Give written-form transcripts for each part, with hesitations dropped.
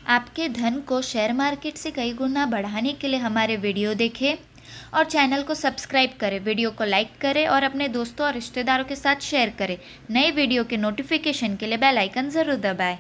आपके धन को शेयर मार्केट से कई गुना बढ़ाने के लिए हमारे वीडियो देखें और चैनल को सब्सक्राइब करें, वीडियो को लाइक करें और अपने दोस्तों और रिश्तेदारों के साथ शेयर करें। नए वीडियो के नोटिफिकेशन के लिए बेल आइकन ज़रूर दबाएं।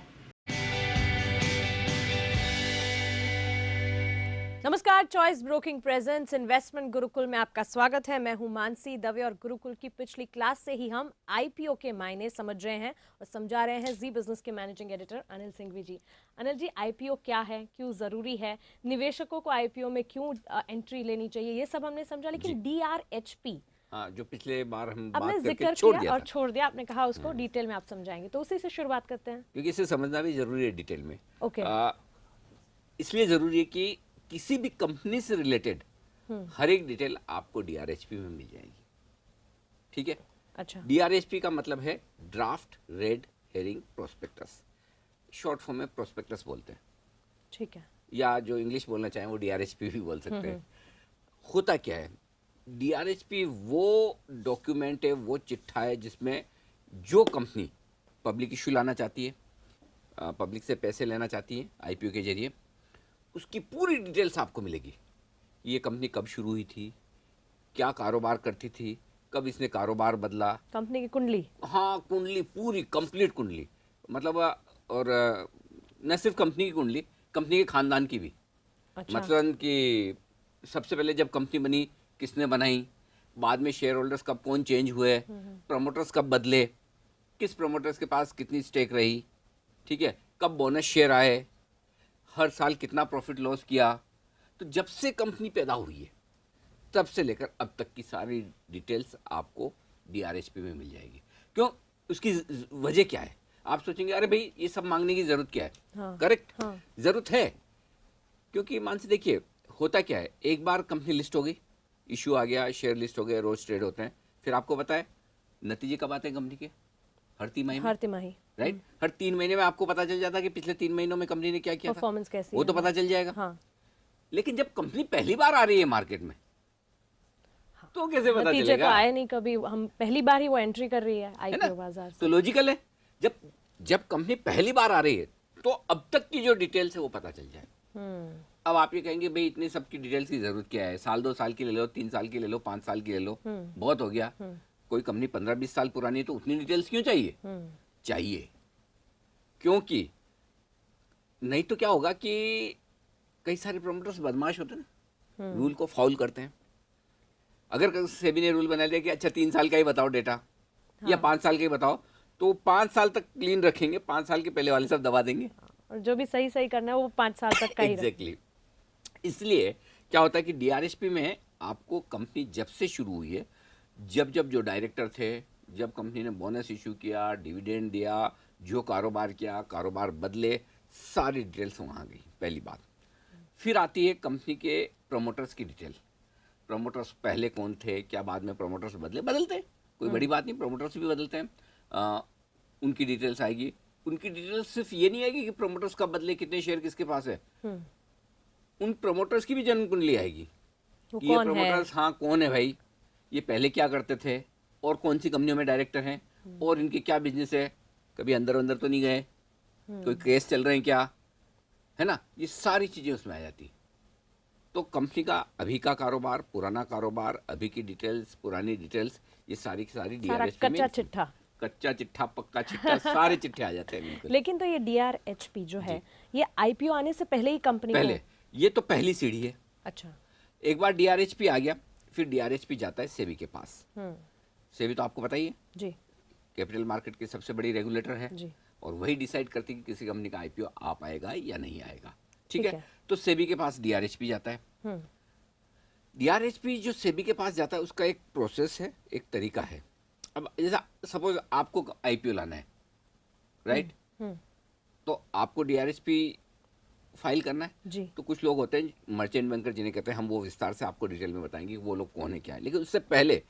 नमस्कार, choice broking presents investment Gurukul में आपका स्वागत है। मैं हूं मानसी दवे और गुरुकुल की पिछली क्लास से ही हम आईपीओ के मायने समझ रहे हैं और समझा रहे हैं जी बिजनेस के मैनेजिंग एडिटर अनिल सिंघवी जी। अनिल जी, आईपीओ क्या है, क्यों जरूरी है, निवेशकों को आईपीओ में क्यों एंट्री लेनी चाहिए, ये सब हमने समझा। लेकिन डीआरएचपी हाँ, जो पिछले बार हम आपने बात करके जिक्र छोड़ किया दिया और था। छोड़ दिया, आपने कहा उसको डिटेल में आप समझाएंगे, तो उसी से शुरुआत करते हैं। क्योंकि इसे समझना भी जरूरी है डिटेल में। ओके। इसलिए जरूरी है कि किसी भी कंपनी से रिलेटेड हर एक डिटेल आपको डीआरएचपी में मिल जाएगी। ठीक है। अच्छा। डीआरएचपी का मतलब है draft red herring prospectus, short form में प्रोस्पेक्टस बोलते हैं, ठीक है। या जो इंग्लिश बोलना चाहें वो डीआरएचपी भी बोल सकते हैं। होता क्या है, डीआरएचपी वो डॉक्यूमेंट है, वो चिट्ठा है जिसमें जो कंपनी पब्लिक इशू लाना चाहती है, पब्लिक से पैसे लेना चाहती है आईपीओ के जरिए, उसकी पूरी डिटेल्स आपको मिलेगी। ये कंपनी कब शुरू हुई थी, क्या कारोबार करती थी, कब इसने कारोबार बदला, कंपनी की कुंडली। हाँ, कुंडली, पूरी कंप्लीट कुंडली, मतलब और न सिर्फ कंपनी की कुंडली, कंपनी के खानदान की भी। अच्छा। मतलब कि सबसे पहले जब कंपनी बनी किसने बनाई, बाद में शेयर होल्डर्स कब कौन चेंज हुए, प्रमोटर्स कब बदले, किस प्रमोटर्स के पास कितनी स्टेक रही, ठीक है, कब बोनस शेयर आए, हर साल कितना प्रॉफिट लॉस किया। तो जब से कंपनी पैदा हुई है तब से लेकर अब तक की सारी डिटेल्स आपको डीआरएचपी में मिल जाएगी। क्यों, उसकी वजह क्या है? आप सोचेंगे अरे भाई ये सब मांगने की जरूरत क्या है? हाँ। करेक्ट। हाँ। जरूरत है, क्योंकि मान से देखिए होता क्या है, एक बार कंपनी लिस्ट हो गई, इशू आ गया, शेयर लिस्ट हो गए, रोज ट्रेड होते हैं, फिर आपको पता है नतीजे कब आते हैं कंपनी के? हर तिमाही में। हर तिमाही। राइट। हर 3 महीने में आपको पता चल जाता है कि पिछले 3 महीनों में कंपनी ने क्या किया था, परफॉर्मेंस कैसी वो है। तो पता चल जाएगा। हाँ। लेकिन जब कंपनी पहली बार आ रही है मार्केट में तो कैसे पता नतीजे चलेगा? तो आए नहीं कभी, हम पहली बार ही वो एंट्री कर रही है है ना? आईपीओ बाजार तो से। लॉजिकल है, जब जब कंपनी पहली बार आ रही है तो अब तक की जो डिटेल्स है वो पता चल जाए। अब आप ये कहेंगे भाई इतने सब की डिटेल्स की जरूरत क्या है, साल 2 साल की ले लो, 3 साल की ले लो, 5 साल की ले लो, बहुत हो गया। कोई कंपनी 15-20 साल पुरानी है तो उतनी डिटेल्स क्यों चाहिए? चाहिए, क्योंकि नहीं तो क्या होगा कि कई सारे प्रमोटर्स बदमाश होते हैं ना, रूल को फॉलो करते हैं। अगर सेबी ने रूल बना लिया कि अच्छा 3 साल का ही बताओ डेटा, या 5 साल का ही बताओ, तो 5 साल तक क्लीन रखेंगे, 5 साल के पहले वाले सब दबा देंगे। और जो भी सही सही करना है वो 5 साल तक का ही एग्जैक्टली। इसलिए क्या होता है कि डीआरएचपी में आपको कंपनी जब से शुरू हुई है, जब जब जो डायरेक्टर थे, जब कंपनी ने बोनस इशू किया, डिविडेंड दिया, जो कारोबार किया, कारोबार बदले, सारी डिटेल्स वहाँ आ गई, पहली बात। फिर आती है कंपनी के प्रमोटर्स की डिटेल। प्रमोटर्स पहले कौन थे, क्या बाद में प्रमोटर्स बदलते हैं, कोई बड़ी बात नहीं, प्रमोटर्स भी बदलते हैं। उनकी डिटेल्स आएगी। उनकी डिटेल्स सिर्फ ये नहीं आएगी कि प्रमोटर्स कब बदले, कितने शेयर किसके पास है, उन प्रमोटर्स की भी जन्म कुंडली आएगी वो कि ये कौन है। प्रमोटर्स, हाँ, कौन है भाई, ये पहले क्या करते थे, और कौन सी कंपनियों में डायरेक्टर हैं, और इनके क्या बिजनेस है, कभी अंदर अंदर तो नहीं गए, कोई केस चल रहे हैं क्या, है ना, ये सारी चीज़ें उसमें आ जाती। तो कंपनी का अभी का कारोबार, पुराना कारोबार, अभी की डिटेल्स, पुरानी डिटेल्स, ये सारी की सारी सारा डीआरएचपी में, कच्चा चिट्ठा। कच्चा चिट्ठा, पक्का चिट्ठा, सारे चिट्ठे आ जाते हैं बिल्कुल। लेकिन तो ये डीआरएचपी जो है ये आईपीओ आने से पहले ही कंपनी को। पहले, ये तो पहली सीढ़ी है। अच्छा। एक बार डीआरएचपी आ गया, फिर डीआरएचपी जाता है सेबी के पास। सेबी तो आपको पता ही है, जी। कैपिटल मार्केट की सबसे बड़ी रेगुलेटर है, जी। और वही डिसाइड करती है कि किसी कंपनी का आईपीओ आ पाएगा या नहीं आएगा। ठीक ठीक है। है। तो सेबी के पास डीआरएचपी जाता है। डीआरएचपी जो सेबी के पास जाता है उसका एक प्रोसेस है, एक तरीका है। अब जैसा सपोज आपको आईपीओ लाना है, राइट, तो आपको डीआरएचपी फाइल करना है। जी। तो कुछ लोग होते हैं मर्चेंट बैंकर जिन्हें कहते हैं, हम वो विस्तार से आपको डिटेल में बताएंगे वो लोग कौन है क्या है। लेकिन उससे पहले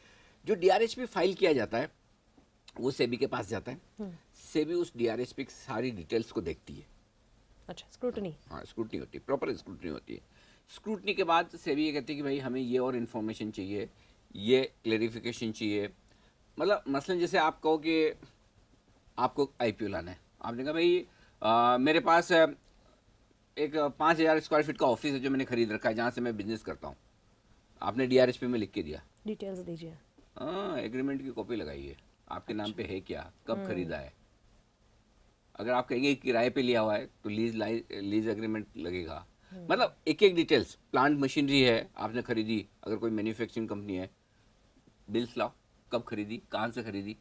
जो डीआरएचपी फाइल किया जाता है वो सेबी के पास जाता है। सेबी उस डीआरएचपी की सारी डिटेल्स को देखती है। अच्छा, स्क्रूटनी। हाँ, स्क्रूटनी होती है, प्रॉपर स्क्रूटनी होती है। स्क्रूटनी के बाद सेबी ये कहती है कि भाई हमें ये और इन्फॉर्मेशन चाहिए, ये क्लेरिफिकेशन चाहिए। मतलब मसलन जैसे आप कहो कि आपको आईपीओ लाना है, आपने कहा भाई मेरे पास एक 5,000 स्क्वायर फीट का ऑफिस है जो मैंने खरीद रखा है, जहाँ से मैं बिजनेस करता हूँ। आपने DRHP में लिख के दिया, डिटेल्स दीजिए। हाँ, एग्रीमेंट की कॉपी लगाई है, आपके नाम पे है क्या, कब खरीदा है। अगर आप कहेंगे किराए पे लिया हुआ है तो लीज एग्रीमेंट लगेगा। मतलब एक एक डिटेल्स, प्लांट मशीनरी है आपने खरीदी, अगर कोई मैन्युफैक्चरिंग कंपनी है, बिल्स लाओ, कब खरीदी, कहाँ से खरीदी,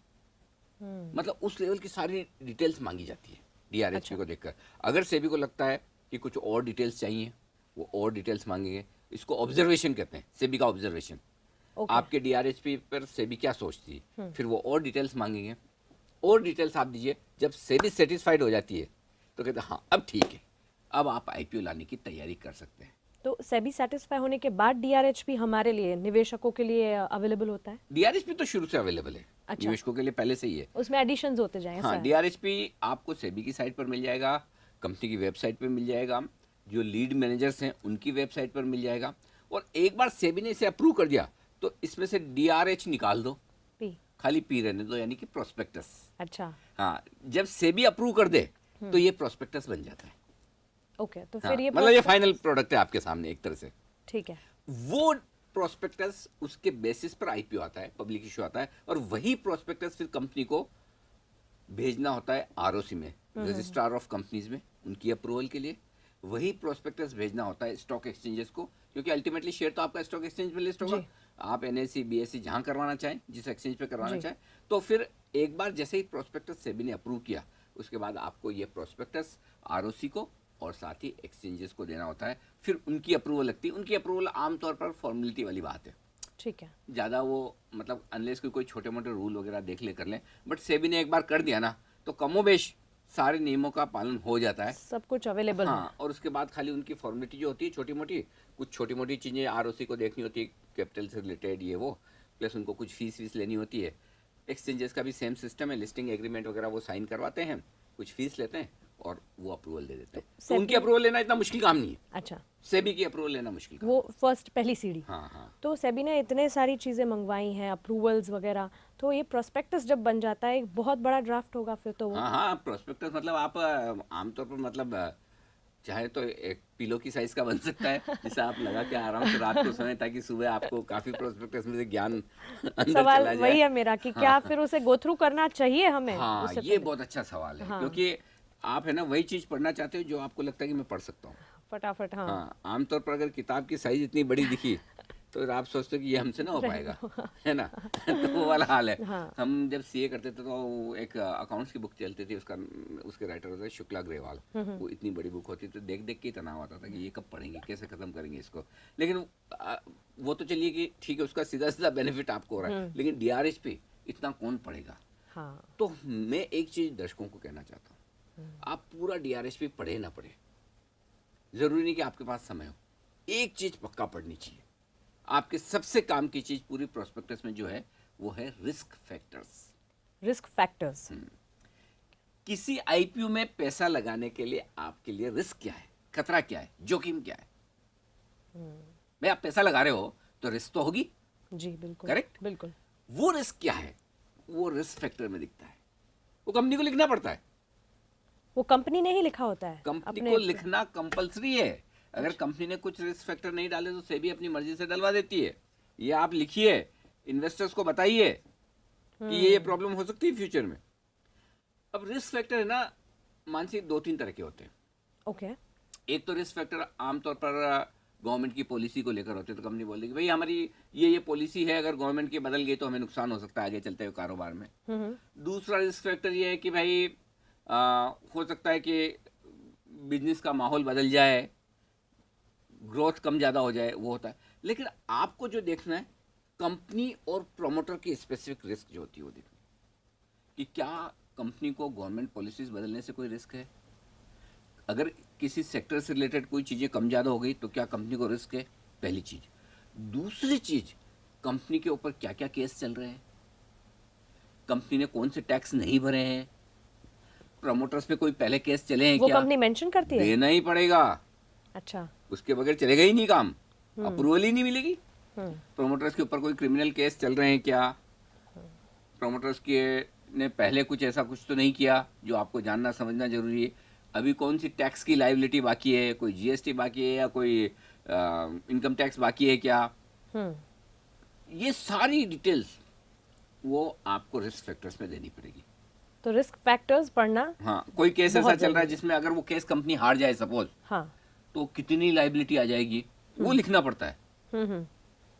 मतलब उस लेवल की सारी डिटेल्स मांगी जाती है DRHP को देखकर। अगर सेबी को लगता है कि कुछ और डिटेल्स चाहिए, वो और डिटेल्स मांगेंगे। इसको ऑब्जर्वेशन कहते हैं, सेबी का ऑब्जर्वेशन। आपके DRHP पर सेबी क्या सोचती है, फिर वो और डिटेल्स मांगेंगे। और डिटेल्स आप दीजिए, जब सेबी सेटिस्फाइड हो जाती है तो कहते हैं हाँ अब ठीक है, अब आप IPO लाने की तैयारी कर सकते हैं। तो सेबी सेटिस्फाई होने के बाद DRHP हमारे लिए, निवेशकों के लिए अवेलेबल होता है? DRHP तो शुरू से अवेलेबल है, अच्छा। निवेशकों के लिए पहले से ही है। उसमें एडिशंस होते जाएं, हाँ, ऐसा है? DRHP आपको सेबी की साइट पर मिल जाएगा, कंपनी की वेबसाइट पर मिल जाएगा, जो लीड मैनेजर्स हैं उनकी वेबसाइट पर मिल जाएगा। और एक बार सेबी ने इसे अप्रूव कर दिया तो इसमें से DRH निकाल दो, पी। खाली पी रहने दो, यानी कि प्रोस्पेक्टस। अच्छा, हाँ, जब सेबी अप्रूव कर दे तो ये प्रोस्पेक्टस बन जाता है। ओके, तो हाँ, फिर ये मतलब ये फाइनल प्रोडक्ट है आपके सामने एक तरह से। ठीक है। वो प्रोस्पेक्टस उसके बेसिस पर IPO आता है, पब्लिक इशू आता है, और वही प्रोस्पेक्टस फिर कंपनी को भेजना होता है ROC में, रजिस्ट्रार ऑफ कंपनीज में, उनकी अप्रूवल के लिए। वही प्रोस्पेक्टस भेजना होता है स्टॉक एक्सचेंजेस को, क्योंकि अल्टीमेटली शेयर तो आपका स्टॉक एक्सचेंज में लिस्ट होगा। आप NSE BSE जहां करवाना चाहें, जिस एक्सचेंज पे करवाना चाहें, तो फिर एक बार जैसे ही प्रोस्पेक्टस सेबी ने अप्रूव किया, उसके बाद आपको ये प्रोस्पेक्टस ROC को और साथ ही एक्सचेंजेस को देना होता है। फिर उनकी अप्रूवल लगती है। उनकी अप्रूवल आमतौर पर फॉर्मेलिटी वाली बात है, ठीक है। ज़्यादा वो मतलब अनलेस कोई छोटे मोटे रूल वगैरह देख ले कर लें, बट सेबी ने एक बार कर दिया ना तो कमोबेश सारे नियमों का पालन हो जाता है, सब कुछ अवेलेबल है। हाँ। और उसके बाद खाली उनकी फॉर्मेलिटी जो होती है छोटी मोटी, कुछ छोटी मोटी चीज़ें ROC को देखनी होती है, कैपिटल से रिलेटेड ये वो, प्लस उनको कुछ फीस लेनी होती है। एक्सचेंजेस का भी सेम सिस्टम है, लिस्टिंग एग्रीमेंट वगैरह वो साइन करवाते हैं, कुछ फीस लेते हैं और वो अप्रूवल दे देते हैं। तो उनकी अप्रूवल लेना इतना मुश्किल काम नहीं है, अच्छा, सेबी की अप्रूवल लेना मुश्किल काम। वो फर्स्ट पहली सीढ़ी। हाँ हाँ, तो सेबी ने इतने सारी चीज़ें मंगवाई हैं, अप्रूवल्स वगैरह, तो ये प्रोस्पेक्टस जब बन जाता है एक बहुत बड़ा ड्राफ्ट होगा फिर तो वो। हाँ हाँ, प्रोस्पेक्टस मतलब आप आमतौर पर मतलब चाहे तो एक पिलो की साइज का बन सकता है, जिसे आप लगा के आराम से रात को सोएं, ताकि सुबह आपको काफी प्रोस्पेक्टस में से ज्ञान अंदर सवाल चला जाए। वही है मेरा कि क्या फिर उसे गो थ्रू करना चाहिए हमें? हाँ, उससे ये पहले? बहुत अच्छा सवाल है, हाँ। क्योंकि आप है ना वही चीज पढ़ना चाहते हो जो आपको लगता है कि मैं पढ़ सकता हूँ। फटाफट, हाँ। हाँ, आमतौर पर अगर किताब की साइज इतनी बड़ी दिखी तो आप सोचते हो कि ये हमसे ना हो पाएगा, है ना। तो वो वाला हाल है। हाँ। हम जब CA करते थे तो एक अकाउंट्स की बुक चलती थी, उसके राइटर होते शुक्ला ग्रेवाल। वो इतनी बड़ी बुक होती थी, देख देख के तनाव आता था कि ये कब पढ़ेंगे, कैसे खत्म करेंगे इसको। लेकिन वो तो चलिए कि ठीक है, उसका सीधा सीधा बेनिफिट आपको हो रहा है, लेकिन DRHP इतना कौन पढ़ेगा। हाँ, तो मैं एक चीज दर्शकों को कहना चाहता हूँ, आप पूरा DRHP पढ़े ना पढ़े, जरूरी नहीं कि आपके पास समय हो, एक चीज पक्का पढ़नी चाहिए। आपके सबसे काम की चीज पूरी प्रोस्पेक्टस में जो है वो है रिस्क फैक्टर्स। Risk factors. किसी IPO में पैसा लगाने के लिए आपके लिए रिस्क क्या है, खतरा क्या है, जोखिम क्या है। भाई आप पैसा लगा रहे हो तो रिस्क तो होगी, जी बिल्कुल, करेक्ट। बिल्कुल। वो रिस्क क्या है, वो रिस्क फैक्टर में दिखता है, वो कंपनी को लिखना पड़ता है। वो कंपनी ने ही लिखा होता है कंपनी को लिखना कंपलसरी है। अगर कंपनी ने कुछ रिस्क फैक्टर नहीं डाले तो सेबी अपनी मर्जी से डलवा देती है। ये आप लिखिए, इन्वेस्टर्स को बताइए कि ये प्रॉब्लम हो सकती है फ्यूचर में। अब रिस्क फैक्टर है ना मानसिक, 2-3 तरह के होते हैं। ओके। एक तो रिस्क फैक्टर आमतौर पर गवर्नमेंट की पॉलिसी को लेकर होते हैं, तो कंपनी बोल देगी भाई हमारी ये पॉलिसी है, अगर गवर्नमेंट की बदल गई तो हमें नुकसान हो सकता है आगे चलते हुए कारोबार में। दूसरा रिस्क फैक्टर ये है कि भाई हो सकता है कि बिजनेस का माहौल बदल जाए, ग्रोथ कम ज़्यादा हो जाए, वो होता है। लेकिन आपको जो देखना है कंपनी और प्रोमोटर की स्पेसिफिक रिस्क जो होती है वो देखनी, कि क्या कंपनी को गवर्नमेंट पॉलिसीज बदलने से कोई रिस्क है। अगर किसी सेक्टर से रिलेटेड कोई चीज़ें कम ज़्यादा हो गई तो क्या कंपनी को रिस्क है, पहली चीज़। दूसरी चीज़, कंपनी के ऊपर क्या क्या केस चल रहे हैं, कंपनी ने कौन से टैक्स नहीं भरे हैं, प्रमोटर्स पे कोई पहले केस चले हैं वो क्या, कंपनी मेंशन करती है? देना ही पड़ेगा। अच्छा। उसके बगैर चलेगा ही नहीं काम, अप्रूवल ही नहीं मिलेगी। प्रमोटर्स के ऊपर कोई क्रिमिनल केस चल रहे हैं क्या, प्रमोटर्स के ने पहले कुछ ऐसा कुछ तो नहीं किया जो आपको जानना समझना जरूरी है। अभी कौन सी टैक्स की लाइबिलिटी बाकी है, कोई जीएसटी बाकी है या कोई इनकम टैक्स बाकी है क्या, ये सारी डिटेल्स वो आपको रिस्क फैक्टर्स में देनी पड़ेगी। तो रिस्क फैक्टर्स पढ़ना, हाँ, कोई केस ऐसा बहुत चल रहा है जरूरी। जिसमें अगर वो केस कंपनी हार जाए सपोज, हाँ। तो कितनी लाइबिलिटी आ जाएगी वो लिखना पड़ता है। हम्म।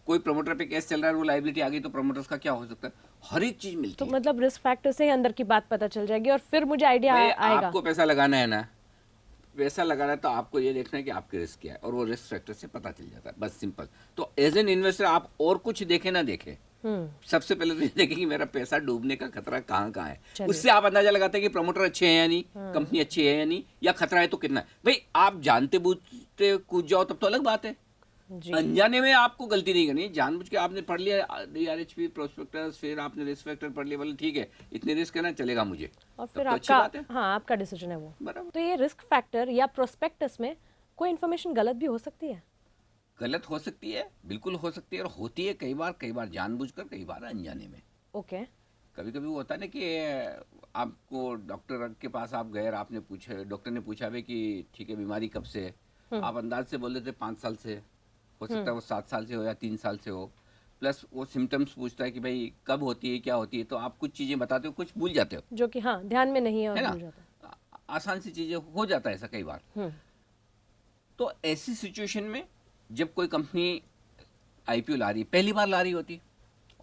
कोई प्रमोटर पे केस चल रहा है, वो लाइबिलिटी आ गई तो प्रमोटर्स का क्या हो सकता है, हर एक चीज मिलती तो है। मतलब रिस्क फैक्टर से ही अंदर की बात पता चल जाएगी और फिर मुझे आइडिया भाई, आएगा। आपको पैसा लगाना है ना, पैसा लगाना है तो आपको ये देखना है कि आपके रिस्क क्या है, और वो रिस्क फैक्टर से पता चल जाता है, बस सिंपल। तो एज एन इन्वेस्टर आप और कुछ देखे ना देखे, सबसे पहले तो ये देखें कि मेरा पैसा डूबने का खतरा कहाँ कहाँ है। चलिए। उससे आप अंदाजा लगाते हैं कि प्रमोटर अच्छे हैं या नहीं, कंपनी अच्छी है या नहीं, या खतरा है तो कितना है। भाई आप जानते बूझते कूद जाओ तब तो अलग बात है, जी। अनजाने में आपको गलती नहीं करनी है। जानबूझ के आपने पढ़ लिया डीआरएचपी प्रोस्पेक्टस, फिर आपने रिस्क फैक्टर पढ़ लिया, बोले ठीक है इतने रिस्क है ना, चलेगा मुझे, और तब फिर तो अच्छी बात है। आपका, हाँ, आपका डिसीजन है वो। बराबर। तो ये रिस्क फैक्टर या प्रोस्पेक्टस में कोई इन्फॉर्मेशन गलत भी हो सकती है? गलत हो सकती है, बिल्कुल हो सकती है, और होती है कई बार जानबूझकर, कई बार अनजाने में। ओके। कभी कभी वो होता है ना कि आपको डॉक्टर के पास आप गए और आपने पूछा, डॉक्टर ने पूछा भाई कि ठीक है बीमारी कब से है, आप अंदाज से बोल देते 5 साल से, हो सकता है वो 7 साल से हो या 3 साल से हो, प्लस वो सिम्टम्स पूछता है कि भाई कब होती है, क्या होती है, तो आप कुछ चीज़ें बताते हो, कुछ भूल जाते हो, जो कि हाँ ध्यान में नहीं है और है भूल ना। जाता आसान सी चीज़ें हो जाता है ऐसा कई बार। है। तो ऐसी सिचुएशन में जब कोई कंपनी आईपीओ ला रही है, पहली बार ला रही होती,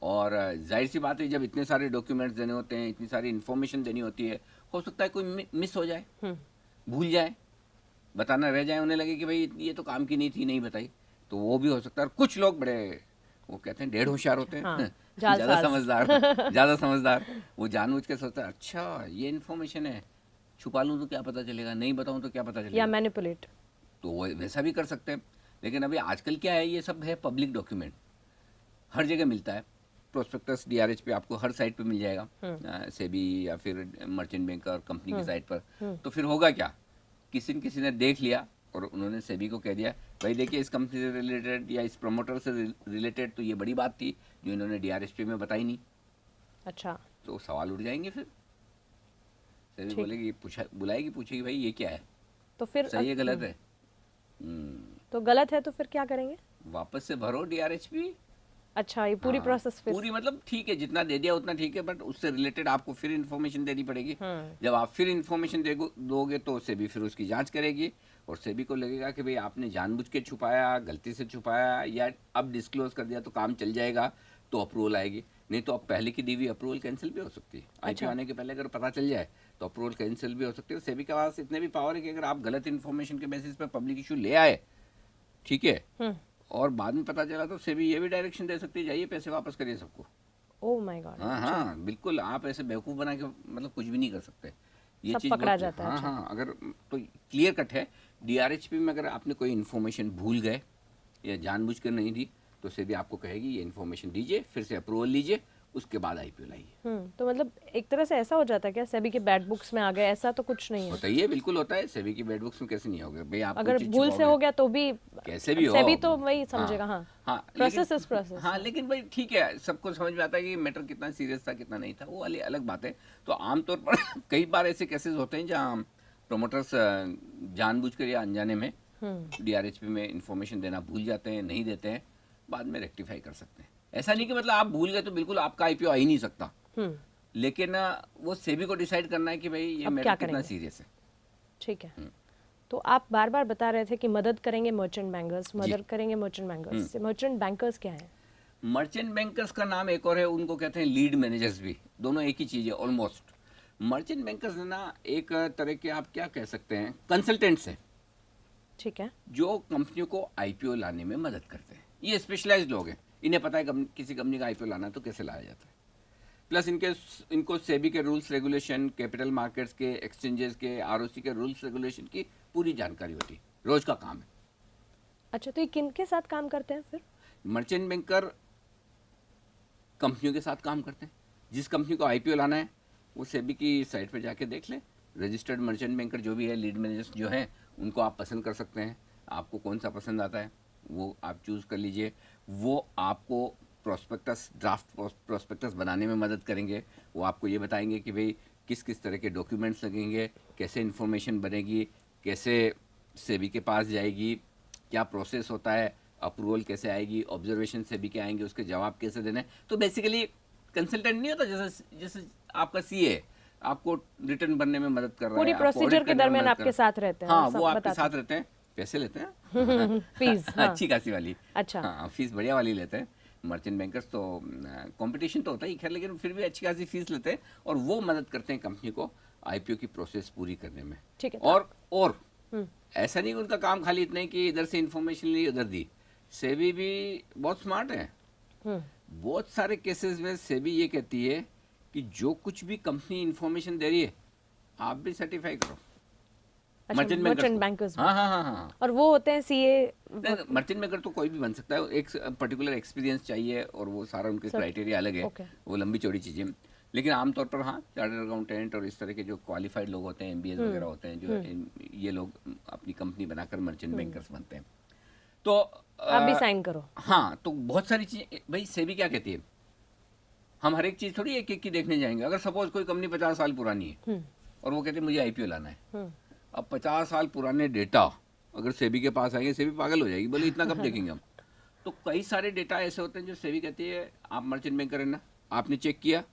और जाहिर सी बात है जब इतने सारे डॉक्यूमेंट्स देने होते हैं, इतनी सारी इन्फॉर्मेशन देनी होती है, हो सकता है कोई मिस हो जाए, भूल जाए, बताना रह जाए, उन्हें लगे कि भाई ये तो काम की नहीं थी, नहीं बताई, तो वो भी हो सकता है। और कुछ लोग बड़े, वो कहते हैं डेढ़ होशियार होते हैं, हाँ, ज़्यादा जालसाज। समझदार, ज़्यादा समझदार, वो जानबूझ के सोचता है अच्छा ये इन्फॉर्मेशन है, छुपा लूँ तो क्या पता चलेगा, नहीं बताऊँ तो क्या पता या चलेगा, मैनिपुलेट। तो वो वैसा भी कर सकते हैं। लेकिन अभी आजकल क्या है, ये सब है पब्लिक डॉक्यूमेंट, हर जगह मिलता है। प्रोस्पेक्टस डीआरएच पे आपको हर साइट पे मिल जाएगा, सेबी या फिर मर्चेंट बैंकर कंपनी की साइट पर। तो फिर होगा क्या, किसी न किसी ने देख लिया और उन्होंने सेबी को कह दिया भाई देखिए इस कंपनी से रिलेटेड या इस प्रमोटर से रिलेटेड तो ये बड़ी बात थी जो इन्होंने डीआरएचपी में बताई नहीं, अच्छा। तो सवाल उठ जाएंगे। फिर सेबी ठीक। बोलेगी, बुलाएगी, पूछेगी भाई ये क्या है, तो फिर सही है गलत है, तो गलत है तो फिर क्या करेंगे? वापस से भरो डीआरएचपी। अच्छा, ये पूरी हाँ, प्रोसेस फिर पूरी मतलब ठीक है, जितना दे दिया उतना ठीक है, बट उससे रिलेटेड आपको फिर इन्फॉर्मेशन देनी पड़ेगी। जब आप फिर इन्फॉर्मेशन दोगे तो सेबी फिर उसकी जांच करेगी, और सेबी को लगेगा कि भाई आपने जानबूझ के छुपाया, गलती से छुपाया, या अब डिस्क्लोज कर दिया तो काम चल जाएगा, तो अप्रूवल आएगी। नहीं तो अब पहले की दी हुई अप्रूवल कैंसिल भी हो सकती है। आईपीओ आने के पहले अगर पता चल जाए तो अप्रूवल कैंसिल भी हो सकती है। सेबी के पास इतने भी पावर है कि अगर आप गलत इन्फॉर्मेशन के बेसिस पे पब्लिक इशू ले आए, ठीक है, और बाद में पता चला, तो सेबी ये भी डायरेक्शन दे सकती है जाइए पैसे वापस करिए सबको। Oh my God. हाँ हाँ बिल्कुल, आप ऐसे बेवकूफ़ बना के मतलब कुछ भी नहीं कर सकते, ये सब चीज़ पकड़ा बहुत, जाता है। हाँ अच्छा। हाँ, अगर तो क्लियर कट है। डीआरएचपी में अगर आपने कोई इन्फॉर्मेशन भूल गए या जानबूझ कर नहीं दी, तो सेबी आपको कहेगी ये इन्फॉर्मेशन दीजिए, फिर से अप्रूवल लीजिए, उसके बाद आईपीओ लाइए। तो मतलब एक तरह से ऐसा हो जाता है क्या, सेबी के बैड बुक्स में आ गए, ऐसा तो कुछ नहीं है? होता ही है, बिल्कुल होता है। सेबी की बैड बुक्स में कैसे नहीं होगा भाई, आप कोई अगर चीज़ भूल से छुपाओगे, हो गया तो भी कैसे भी हो, सेबी तो वही समझेगा। हाँ, हाँ, प्रोसेस लेकिन- इज प्रोसेस। हाँ, लेकिन भाई ठीक है, सबको समझ में आता है कि मैटर कितना सीरियस था कितना नहीं था, वो वाली अलग बात है। तो आमतौर पर कई बार ऐसे केसेस होते हैं जहाँ प्रमोटर्स जानबूझकर या अनजाने में डीआरएचपी में इंफॉर्मेशन देना भूल जाते हैं, नहीं देते हैं, बाद में रेक्टिफाई कर सकते हैं। ऐसा नहीं कि मतलब आप भूल गए तो बिल्कुल आपका आईपीओ आ ही नहीं सकता, लेकिन वो सेबी को डिसाइड करना है कि भाई ये अब मैटर क्या कितना करेंगे? सीरियस है। ठीक है। तो आप बार बार बता रहे थे कि मदद करेंगे मर्चेंट बैंकर्स, मदद करेंगे मर्चेंट बैंकर्स। मर्चेंट बैंकर्स क्या है? मर्चेंट बैंकर्स का नाम एक और है, उनको कहते हैं लीड मैनेजर्स भी, दोनों एक ही चीज़ है ऑलमोस्ट। मर्चेंट बैंकर्स ना एक तरह के आप क्या कह सकते हैं, कंसल्टेंट्स हैं, ठीक है। जो कंपनियों को आईपीओ लाने में मदद करते हैं। ये स्पेशलाइज्ड लोग हैं, इन्हें पता है किसी कंपनी का आईपीओ लाना है तो कैसे लाया जाता है। प्लस इनको सेबी के रूल्स रेगुलेशन, कैपिटल मार्केट्स के, एक्सचेंजेस के, आरओसी के रूल्स रेगुलेशन की पूरी जानकारी होती है, रोज का काम है। अच्छा, तो ये किन के साथ काम करते हैं फिर? मर्चेंट बैंकर कंपनियों के साथ काम करते हैं। जिस कंपनी को आईपीओ लाना है वो सेबी की साइट पर जाके देख लें, रजिस्टर्ड मर्चेंट बैंकर जो भी है, लीड मैनेजर्स जो हैं, उनको आप पसंद कर सकते हैं। आपको कौन सा पसंद आता है वो आप चूज़ कर लीजिए। वो आपको प्रोस्पेक्टस, ड्राफ्ट प्रोस्पेक्टस बनाने में मदद करेंगे। वो आपको ये बताएंगे कि भाई किस किस तरह के डॉक्यूमेंट्स लगेंगे, कैसे इन्फॉर्मेशन बनेगी, कैसे सेबी के पास जाएगी, क्या प्रोसेस होता है, अप्रूवल कैसे आएगी, ऑब्जर्वेशन सेबी के आएंगे, उसके जवाब कैसे देने। तो बेसिकली कंसल्टेंट नहीं होता, जैसे जैसे आपका सीए आपको रिटर्न बनने में मदद कर रहा है, पूरी आपको प्रोसीजर audit के करने में दरमियान मदद आपके कर साथ रहते हैं, हाँ, सब वो आपके बताते साथ रहते हैं। पैसे लेते हैं फीस, हाँ। अच्छी खासी वाली। अच्छा। हाँ, फीस बढ़िया वाली लेते हैं। मर्चेंट बैंकर्स तो कंपटीशन तो होता ही खैर, लेकिन फिर भी अच्छी खासी फीस लेते हैं और वो मदद करते हैं कंपनी को आईपीओ की प्रोसेस पूरी करने में। ठीक है। और ऐसा नहीं कि उनका काम खाली इतना ही कि इधर से इन्फॉर्मेशन ली उधर दी। सेबी भी बहुत स्मार्ट है। बहुत सारे केसेस में सेबी ये कहती है कि जो कुछ भी कंपनी इन्फॉर्मेशन दे रही है आप भी सर्टिफाई करो। अच्छा, मर्चेंट बैंकर्स। हाँ हाँ हाँ हाँ। और वो होते हैं सीए। मर्चेंट बैंकर तो कोई भी बन सकता है, एक पर्टिकुलर एक्सपीरियंस चाहिए और वो सारा उनके क्राइटेरिया अलग है। okay. वो लंबी चौड़ी चीजें, लेकिन आमतौर पर हाँ चार्टर्ड अकाउंटेंट और इस तरह के जो क्वालिफाइड लोग होते हैं, एमबीए वगैरह होते हैं, जो ये लोग अपनी कंपनी बनाकर मर्चेंट बैंकर्स बनते हैं। तो आप भी साइन करो। हाँ, तो बहुत सारी चीजें भाई सेबी क्या कहती है, हम हर एक चीज थोड़ी एक एक की देखने जाएंगे। अगर सपोज कोई कंपनी 50 साल पुरानी है और वो कहते हैं मुझे आईपीओ लाना है, अब 50 साल पुराने डेटा अगर सेबी के पास आएंगे, सेबी पागल हो जाएगी, बोले इतना कब देखेंगे हम। तो कई सारे डेटा ऐसे होते हैं जो सेबी कहती है आप मर्चेंट बैंकर है ना, आपने चेक किया,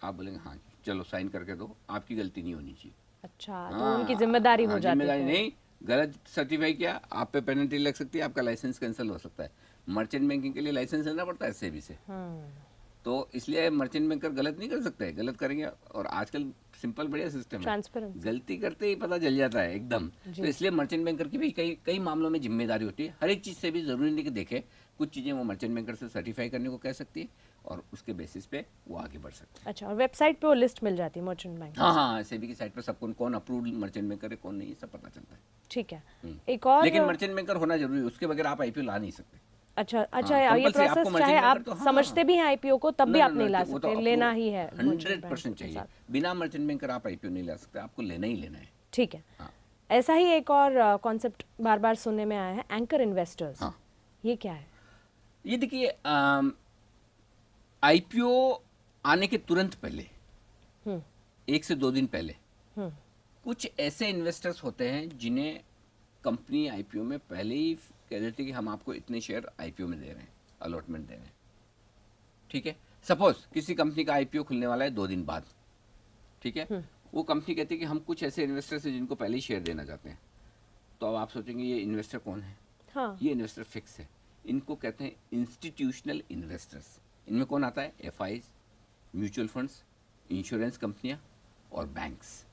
आप बोलेंगे हाँ चलो साइन करके दो, आपकी गलती नहीं होनी चाहिए। अच्छा, तो उनकी जिम्मेदारी हो जाती है। जिम्मेदारी नहीं, गलत सर्टिफाई किया आप पे पेनल्टी लग सकती है, आपका लाइसेंस कैंसिल हो सकता है। मर्चेंट बैंकिंग के लिए लाइसेंस लेना पड़ता है सेबी से। तो इसलिए मर्चेंट बैंकर गलत नहीं कर सकते, गलत करेंगे। और आजकल सिंपल बढ़िया सिस्टम है, ट्रांसपेरेंसी, गलती करते ही पता चल जाता है एकदम। तो इसलिए मर्चेंट बैंकर की भी कई कई मामलों में जिम्मेदारी होती है। हर एक चीज़ से भी जरूरी नहीं कि देखे, कुछ चीज़ें वो मर्चेंट बैंकर से सर्टिफाई करने को कह सकती है और उसके बेसिस पे वो आगे बढ़ सकते हैं। अच्छा, और वेबसाइट पे वो लिस्ट मिल जाती है मर्चेंट बैंक? हाँ हाँ, सेबी की साइट पर सब कौन अप्रूव्ड मर्चेंट बैंकर है, कौन नहीं, सब पता चलता है। ठीक है। एक और, लेकिन मर्चेंट बैंकर होना जरूरी है, उसके बगैर आप आईपीओ ला नहीं सकते। अच्छा अच्छा, हाँ, ये compulsory प्रोसेस आपको चाहे merchant आप banker तो हाँ, समझते भी हैं आईपीओ को, तब भी आप नहीं ला वो सकते, तो लेना ही है। 100% चाहिए, बिना मर्चेंट बैंकर आप आईपीओ नहीं ला सकते, आपको लेना ही लेना है। ठीक है। हाँ। ऐसा ही एक और कॉन्सेप्ट बार बार सुनने में आया है, एंकर इन्वेस्टर्स। हाँ। ये क्या है? ये देखिए, आईपीओ आने के तुरंत पहले, 1 से 2 दिन पहले, कुछ ऐसे इन्वेस्टर्स होते हैं जिन्हें कंपनी आईपीओ में पहले ही कह देती है कि हम आपको इतने शेयर आईपीओ में दे रहे हैं, अलॉटमेंट दे रहे हैं। ठीक है, सपोज किसी कंपनी का आईपीओ खुलने वाला है 2 दिन बाद, ठीक है, वो कंपनी कहती है कि हम कुछ ऐसे इन्वेस्टर्स हैं जिनको पहले ही शेयर देना चाहते हैं। तो अब आप सोचेंगे ये इन्वेस्टर कौन है? हाँ। ये इन्वेस्टर फिक्स है, इनको कहते हैं इंस्टीट्यूशनल इन्वेस्टर्स। इनमें कौन आता है? एफआईज, म्यूचुअल फंड्स, इंश्योरेंस कंपनियां और बैंक्स।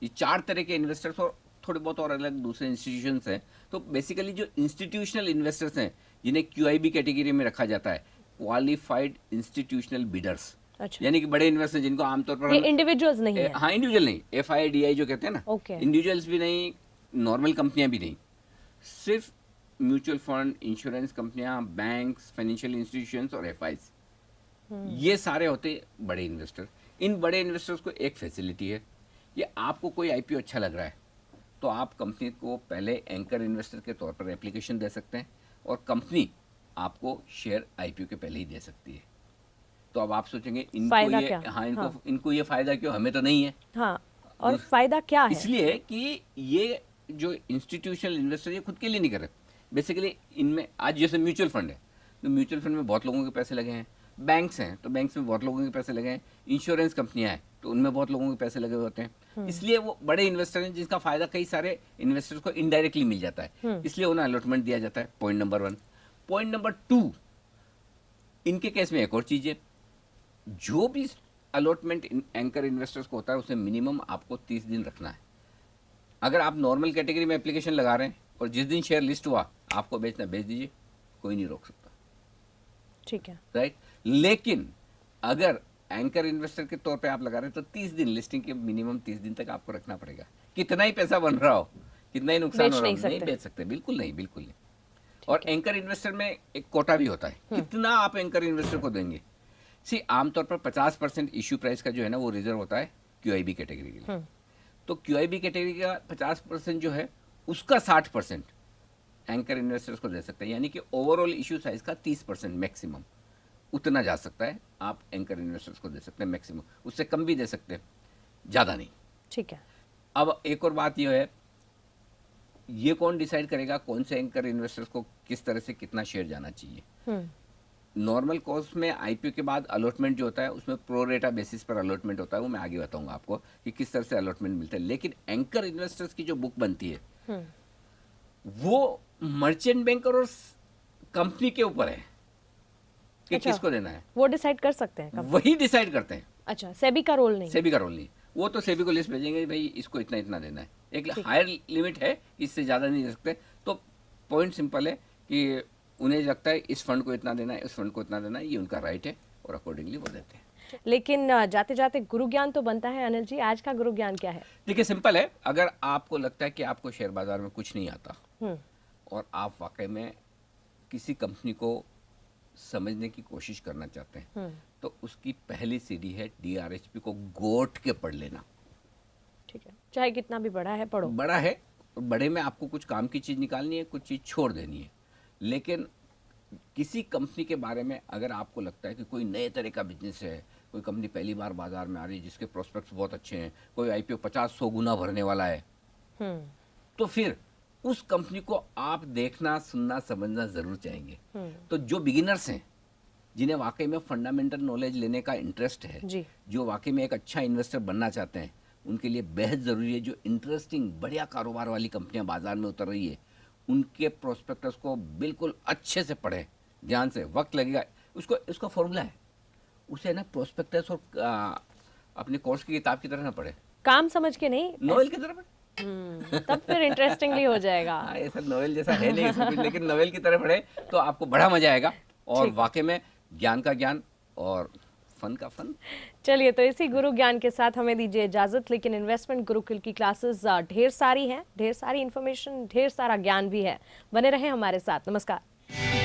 ये 4 तरह के इन्वेस्टर्स और थोड़े बहुत और अलग दूसरे इंस्टीट्यूशंस हैं। तो बेसिकली जो इंस्टीट्यूशनल इन्वेस्टर्स हैं जिन्हें क्यूआईबी कैटेगरी में रखा जाता है, क्वालिफाइड इंस्टीट्यूशनल बिडर्स। अच्छा। यानी कि बड़े इन्वेस्टर जिनको आमतौर पर ये इंडिविजुअल्स नहीं है? हाँ, इंडिविजुअल नहीं, एफआईडीआई जो कहते हैं ना, Okay. इंडिविजुअल्स भी नहीं, नॉर्मल कंपनियां भी नहीं, सिर्फ म्यूचुअल फंड, इंश्योरेंस कंपनियां, बैंक्स, फाइनेंशियल इंस्टीट्यूशंस और एफआईज, ये सारे होते बड़े इन्वेस्टर। इन बड़े इन्वेस्टर्स को एक फैसिलिटी है, ये आपको कोई आईपीओ अच्छा लग रहा है तो आप कंपनी को पहले एंकर इन्वेस्टर के तौर पर एप्लीकेशन दे सकते हैं और कंपनी आपको शेयर आईपीओ के पहले ही दे सकती है। तो अब आप सोचेंगे इनको ये क्या? हाँ, इनको ये फायदा क्यों, हमें तो नहीं है। हाँ, और फायदा क्या है? इसलिए कि ये जो इंस्टीट्यूशनल इन्वेस्टर ये खुद के लिए नहीं कर रहे। बेसिकली इनमें आज जैसे म्यूचुअल फंड है तो म्यूचुअल फंड में बहुत लोगों के पैसे लगे हैं, बैंक्स हैं तो बैंक्स में बहुत लोगों के पैसे लगे हैं, इंश्योरेंस कंपनियां हैं तो उनमें बहुत लोगों के पैसे लगे हुए होते हैं। इसलिए वो बड़े इन्वेस्टर हैं जिसका फायदा कई सारे इन्वेस्टर्स को इनडायरेक्टली मिल जाता है, इसलिए उन्हें अलॉटमेंट दिया जाता है। Point number 1। पॉइंट नंबर 2, इनके केस में एक और चीज है, जो भी अलॉटमेंट एंकर इन्वेस्टर्स को होता है उसे मिनिमम आपको 30 दिन रखना है। अगर आप नॉर्मल कैटेगरी में एप्लीकेशन लगा रहे हैं और जिस दिन शेयर लिस्ट हुआ आपको बेचना बेच दीजिए, कोई नहीं रोक सकता। ठीक है, राइट। लेकिन अगर एंकर इन्वेस्टर के तौर पे आप लगा रहे हैं तो 30 दिन, लिस्टिंग के मिनिमम 30 दिन तक आपको रखना पड़ेगा। कितना ही पैसा बन रहा हो, कितना ही नुकसान हो रहा हो, नहीं बेच सकते, बिल्कुल नहीं, बिल्कुल नहीं। और एंकर इन्वेस्टर में एक कोटा भी होता है, कितना आप एंकर इन्वेस्टर को देंगे। सी आमतौर पर 50% इश्यू प्राइस का जो है ना वो रिजर्व होता है क्यूआईबी कैटेगरी के लिए। तो क्यूआईबी कैटेगरी का 50% जो है उसका 60% एंकर इन्वेस्टर्स को दे सकते हैं, यानी कि ओवरऑल इश्यू साइज का 30% मैक्सिमम उतना जा सकता है, आप एंकर इन्वेस्टर्स को दे सकते हैं मैक्सिमम, उससे कम भी दे सकते हैं। ज़्यादा नहीं। ठीक है। अब एक और बात ये है, ये कौन डिसाइड करेगा कौन से एंकर इन्वेस्टर्स को किस तरह से कितना शेयर जाना चाहिए। नॉर्मल कोर्स में आईपीओ के बाद अलॉटमेंट जो होता है उसमें प्रो रेटा बेसिस पर अलॉटमेंट होता है, वो मैं आगे बताऊंगा आपको कि किस तरह से अलॉटमेंट मिलता है। लेकिन एंकर इन्वेस्टर्स की जो बुक बनती है वो मर्चेंट बैंकर और कंपनी के ऊपर है कि अच्छा, किसको देना है, वो डिसाइड कर सकते हैं कब? वही डिसाइड करते हैं। अच्छा, सेबी का रोल नहीं? सेबी का रोल नहीं, वो तो सेबी को लिस्ट भेजेंगे भाई इसको इतना इतना देना है, एक हायर लिमिट है, इससे ज़्यादा नहीं दे सकते। तो पॉइंट सिंपल है कि उन्हें लगता है इस फंड को इतना देना है, इस फंड को इतना देना है, ये उनका राइट है और अकॉर्डिंगली वो देते हैं। लेकिन जाते जाते गुरु ज्ञान तो बनता है अनिल जी, आज का गुरु ज्ञान क्या है? देखिए सिंपल है, अगर आपको लगता है कि आपको शेयर बाजार में कुछ नहीं आता और आप वाकई में किसी कंपनी को समझने की कोशिश करना चाहते हैं तो उसकी पहली सीढ़ी है डीआरएचपी को गोट के पढ़ लेना। ठीक है, चाहे कितना भी बड़ा है पढ़ो। बड़ा है, बड़े में आपको कुछ काम की चीज़ निकालनी है, कुछ चीज़ छोड़ देनी है। लेकिन किसी कंपनी के बारे में अगर आपको लगता है कि कोई नए तरह का बिजनेस है, कोई कंपनी पहली बार बाजार में आ रही है जिसके प्रोस्पेक्ट्स बहुत अच्छे हैं, कोई आईपीओ 50-100 गुना भरने वाला है, तो फिर उस कंपनी को आप देखना, सुनना, समझना जरूर चाहेंगे। तो जो बिगिनर्स हैं, जिन्हें वाकई में फंडामेंटल नॉलेज लेने का इंटरेस्ट है जी। जो वाकई में एक अच्छा इन्वेस्टर बनना चाहते हैं, उनके लिए बेहद ज़रूरी है जो इंटरेस्टिंग बढ़िया कारोबार वाली कंपनियां बाजार में उतर रही है उनके प्रोस्पेक्टस को बिल्कुल अच्छे से पढ़ें, ध्यान से। वक्त लगेगा, उसका फॉर्मूला है, उसे ना प्रोस्पेक्टस और अपने कोर्स की किताब की तरह ना पढ़े, काम समझ के नहीं, नोवेल की तरह पढ़े। तब फिर इंटरेस्टिंगली हो जाएगा। हाँ, ये सब नोवेल जैसा है नहीं इसमें कुछ, लेकिन नोवेल की तरह पढ़े तो आपको बड़ा मजा आएगा और वाकई में ज्ञान का ज्ञान और फन का फन। चलिए, तो इसी गुरु ज्ञान के साथ हमें दीजिए इजाजत। लेकिन इन्वेस्टमेंट गुरुकुल की क्लासेस ढेर सारी हैं, ढेर सारी इन्फॉर्मेशन, ढेर सारा ज्ञान भी है। बने रहें हमारे साथ। नमस्कार।